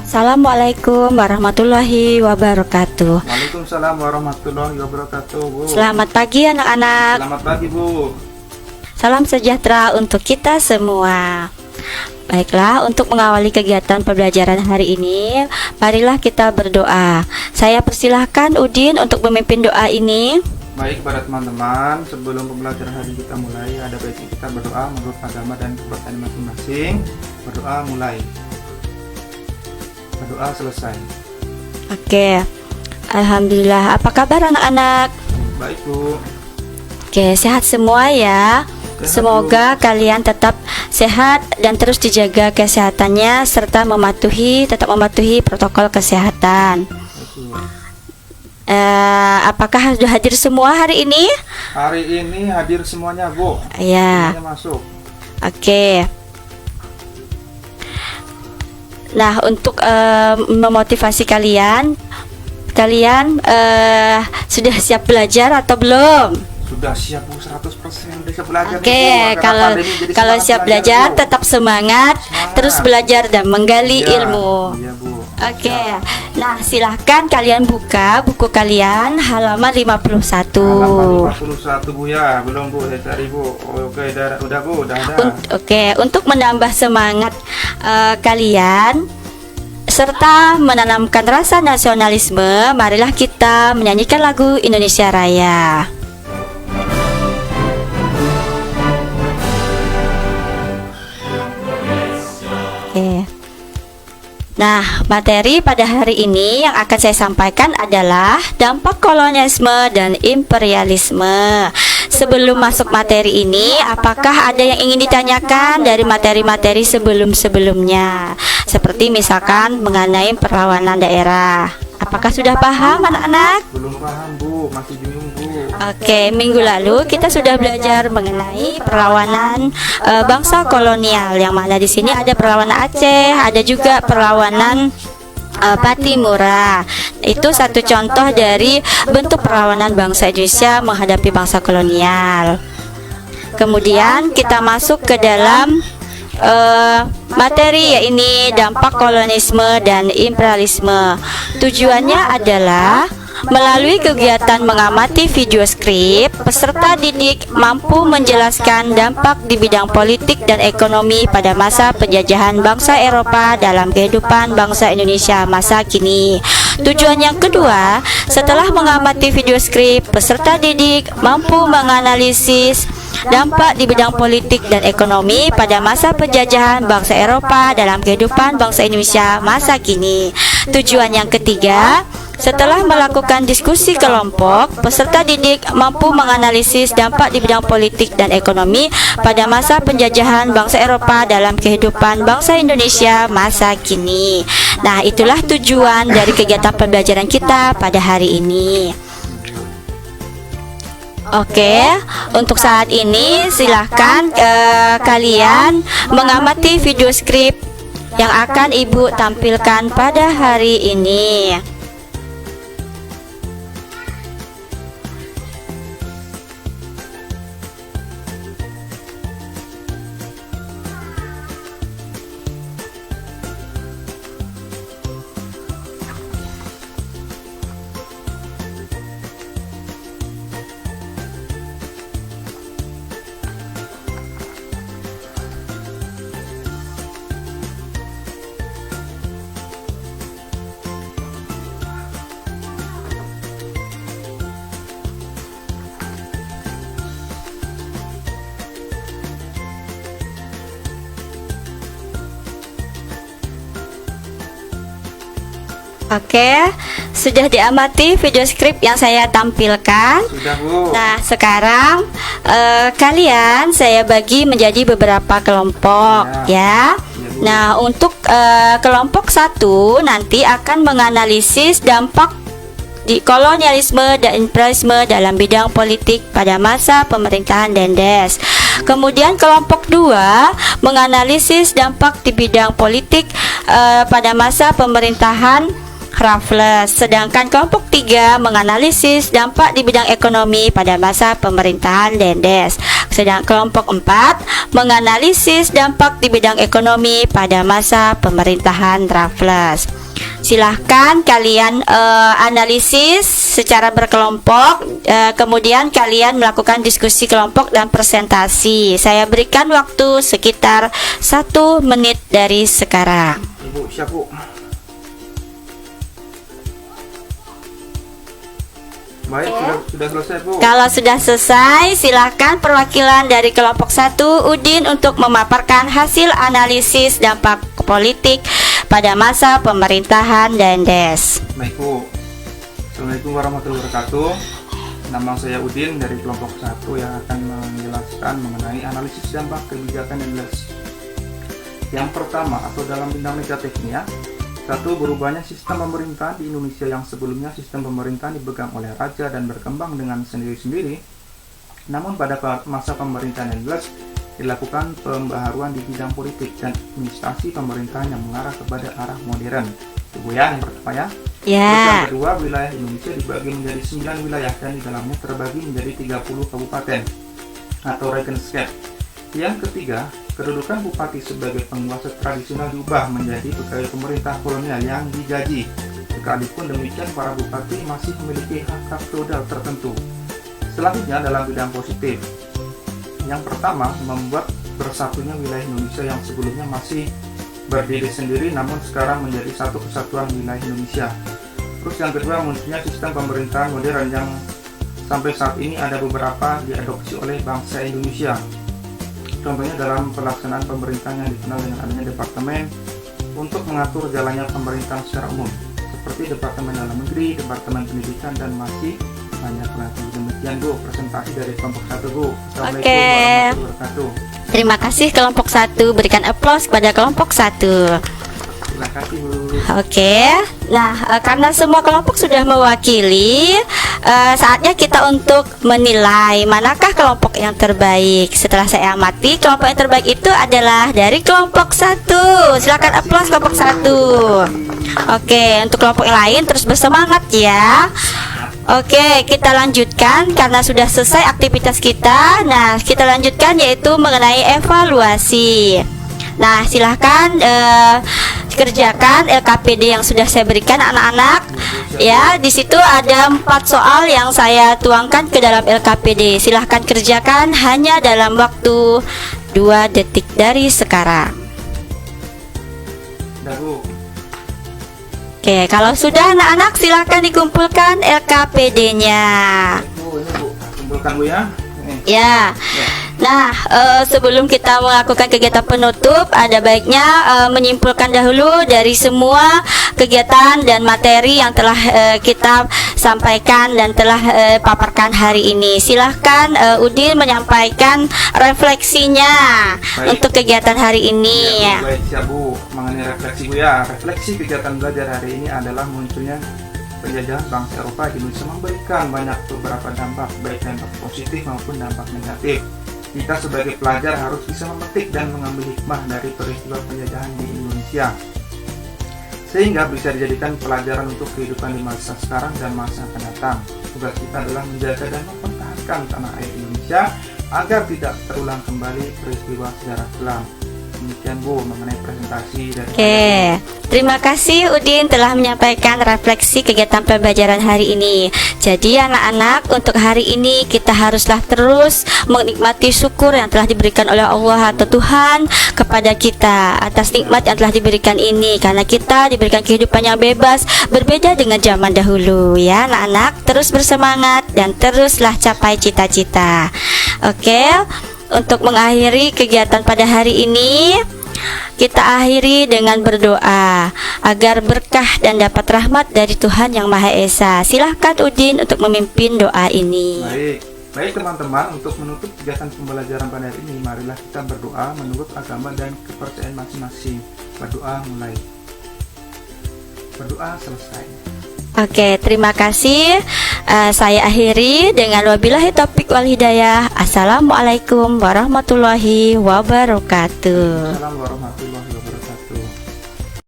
Assalamualaikum warahmatullahi wabarakatuh. Waalaikumsalam warahmatullahi wabarakatuh, Bu. Selamat pagi anak-anak. Selamat pagi, Bu. Salam sejahtera untuk kita semua. Baiklah, untuk mengawali kegiatan pembelajaran hari ini, marilah kita berdoa. Saya persilahkan Udin untuk memimpin doa ini. Baik para teman-teman, sebelum pembelajaran hari kita mulai, ada baiknya kita berdoa menurut agama dan kepercayaan masing-masing. Berdoa mulai. Berdoa selesai. Oke. Alhamdulillah. Apa kabar anak-anak? Baik, Bu. Oke, sehat semua ya. Sehat, Semoga kalian tetap sehat dan terus dijaga kesehatannya serta tetap mematuhi protokol kesehatan. Baik, Bu. Apakah sudah hadir semua hari ini? Hari ini hadir semuanya, Bu. Ya. Semuanya masuk. Oke. Nah, untuk memotivasi kalian sudah siap belajar atau belum? Sudah siap, Bu, 100% udah siap belajar. Oke, nih, Bu. Karena kalau pandemi jadi kalau semangat siap belajar Bu. tetap semangat, terus belajar dan menggali Iya, ilmu. Iya, Bu. Oke. Nah, silahkan kalian buka buku kalian halaman 51. Halaman 51, Bu, ya. Belum, Bu, saya cari, Bu. Oke, udah, Bu, udah ada. Oke, untuk menambah semangat kalian serta menanamkan rasa nasionalisme, marilah kita menyanyikan lagu Indonesia Raya. Oke. Nah, materi pada hari ini yang akan saya sampaikan adalah dampak kolonialisme dan imperialisme. Sebelum masuk materi ini, apakah ada yang ingin ditanyakan dari materi-materi sebelum-sebelumnya? Seperti misalkan mengenai perlawanan daerah. Apakah sudah paham anak-anak? Belum paham, Bu, masih bingung, Bu. Oke, minggu lalu kita sudah belajar mengenai perlawanan bangsa kolonial, yang mana di sini ada perlawanan Aceh, ada juga perlawanan Patimura. Itu satu contoh dari bentuk perlawanan bangsa Indonesia menghadapi bangsa kolonial. Kemudian kita masuk ke dalam materi, yaitu dampak kolonialisme dan imperialisme. Tujuannya adalah melalui kegiatan mengamati video skrip, peserta didik mampu menjelaskan dampak di bidang politik dan ekonomi pada masa penjajahan bangsa Eropa dalam kehidupan bangsa Indonesia masa kini. Tujuan yang kedua, setelah mengamati video skrip, peserta didik mampu menganalisis dampak di bidang politik dan ekonomi pada masa penjajahan bangsa Eropa dalam kehidupan bangsa Indonesia masa kini. Tujuan yang ketiga, setelah melakukan diskusi kelompok, peserta didik mampu menganalisis dampak di bidang politik dan ekonomi pada masa penjajahan bangsa Eropa dalam kehidupan bangsa Indonesia masa kini. Nah, itulah tujuan dari kegiatan pembelajaran kita pada hari ini. Oke, untuk saat ini silahkan kalian mengamati video skrip yang akan Ibu tampilkan pada hari ini. Oke, sudah diamati video skrip yang saya tampilkan. Sudah, Bu. Nah, sekarang kalian saya bagi menjadi beberapa kelompok ya. Bu. Nah, untuk kelompok 1 nanti akan menganalisis dampak di kolonialisme dan imperialisme dalam bidang politik pada masa pemerintahan Dendes. Kemudian kelompok 2 menganalisis dampak di bidang politik pada masa pemerintahan Raffles. Sedangkan kelompok 3 menganalisis dampak di bidang ekonomi pada masa pemerintahan Dendes. Sedang kelompok 4 menganalisis dampak di bidang ekonomi pada masa pemerintahan Raffles. Silahkan kalian analisis secara berkelompok, kemudian kalian melakukan diskusi kelompok dan presentasi. Saya berikan waktu sekitar 1 menit dari sekarang. Ibu, siap Bu. Baik, sudah selesai Bu. Kalau sudah selesai, silahkan perwakilan dari kelompok 1 Udin untuk memaparkan hasil analisis dampak politik pada masa pemerintahan Dendes. Baik Bu. Assalamualaikum warahmatullahi wabarakatuh. Nama saya Udin dari kelompok 1 yang akan menjelaskan mengenai analisis dampak kebijakan Dendes. Yang pertama atau dalam bidang negatifnya, 1. Berubahnya sistem pemerintahan di Indonesia yang sebelumnya sistem pemerintahan dipegang oleh raja dan berkembang dengan sendiri-sendiri. Namun pada masa pemerintahan Dendes dilakukan pembaharuan di bidang politik dan administrasi pemerintahan yang mengarah kepada arah modern. Ibu ya, yang pertama ya. Terus yang kedua, wilayah Indonesia dibagi menjadi 9 wilayah dan di dalamnya terbagi menjadi 30 kabupaten atau Regenscape. Yang ketiga, kedudukan bupati sebagai penguasa tradisional diubah menjadi pegawai pemerintah kolonial yang digaji. Sekalipun demikian, para bupati masih memiliki hak feodal tertentu. Selanjutnya dalam bidang positif, yang pertama, membuat bersatunya wilayah Indonesia yang sebelumnya masih berdiri sendiri namun sekarang menjadi satu kesatuan wilayah Indonesia. Terus yang kedua, munculnya sistem pemerintahan modern yang sampai saat ini ada beberapa diadopsi oleh bangsa Indonesia. Contohnya dalam pelaksanaan pemerintahan yang dikenal dengan adanya departemen untuk mengatur jalannya pemerintahan secara umum, seperti Departemen Dalam Negeri, Departemen Pendidikan, dan masih banyak lagi. Demikian Bu, presentasi dari kelompok 1 Bu. Assalamualaikum warahmatullahi wabarakatuh. Terima kasih kelompok 1. Berikan aplaus kepada kelompok 1. Terima kasih Bu. Oke, nah karena semua kelompok sudah mewakili, saatnya kita untuk menilai manakah kelompok yang terbaik. Setelah saya amati, kelompok yang terbaik itu adalah dari kelompok 1. Silakan aplaus kelompok 1. Oke, untuk kelompok yang lain terus bersemangat ya. Oke, kita lanjutkan karena sudah selesai aktivitas kita. Nah, kita lanjutkan yaitu mengenai evaluasi. Nah, silahkan kerjakan LKPD yang sudah saya berikan anak-anak. Ya, di situ ada 4 soal yang saya tuangkan ke dalam LKPD. Silahkan kerjakan hanya dalam waktu 2 detik dari sekarang. Dah Bu. Oke, kalau sudah anak-anak silahkan dikumpulkan LKPD-nya. Bu, ini Bu, kumpulkan Bu ya. Ini. Ya. Nah, sebelum kita melakukan kegiatan penutup, ada baiknya menyimpulkan dahulu dari semua kegiatan dan materi yang telah kita sampaikan dan telah paparkan hari ini. Silahkan Udin menyampaikan refleksinya. Baik. Untuk kegiatan hari ini. Ya, Bu, baik, siap Bu. Mengenai refleksi Bu ya. Refleksi kegiatan belajar hari ini adalah munculnya penjajahan bangsa Eropa di Indonesia memberikan banyak beberapa dampak, baik dampak positif maupun dampak negatif. Kita sebagai pelajar harus bisa memetik dan mengambil hikmah dari peristiwa penjajahan di Indonesia, sehingga bisa dijadikan pelajaran untuk kehidupan di masa sekarang dan masa akan datang. Tugas kita adalah menjaga dan mempertahankan tanah air Indonesia agar tidak terulang kembali peristiwa sejarah kelam. Demikian Bu mengenai presentasi dari Oke, terima kasih Udin telah menyampaikan refleksi kegiatan pembelajaran hari ini. Jadi anak-anak, untuk hari ini kita haruslah terus menikmati syukur yang telah diberikan oleh Allah atau Tuhan kepada kita atas nikmat yang telah diberikan ini, karena kita diberikan kehidupan yang bebas, berbeda dengan zaman dahulu ya anak-anak. Terus bersemangat dan teruslah capai cita-cita. Oke, untuk mengakhiri kegiatan pada hari ini, kita akhiri dengan berdoa agar berkah dan dapat rahmat dari Tuhan Yang Maha Esa. Silahkan Udin untuk memimpin doa ini. Baik teman-teman, untuk menutup kegiatan pembelajaran pada hari ini, marilah kita berdoa menurut agama dan kepercayaan masing-masing. Berdoa mulai. Berdoa selesai. Oke, terima kasih. Saya akhiri dengan wabillahi taufik wal hidayah. Assalamualaikum warahmatullahi wabarakatuh. Assalamualaikum warahmatullahi wabarakatuh.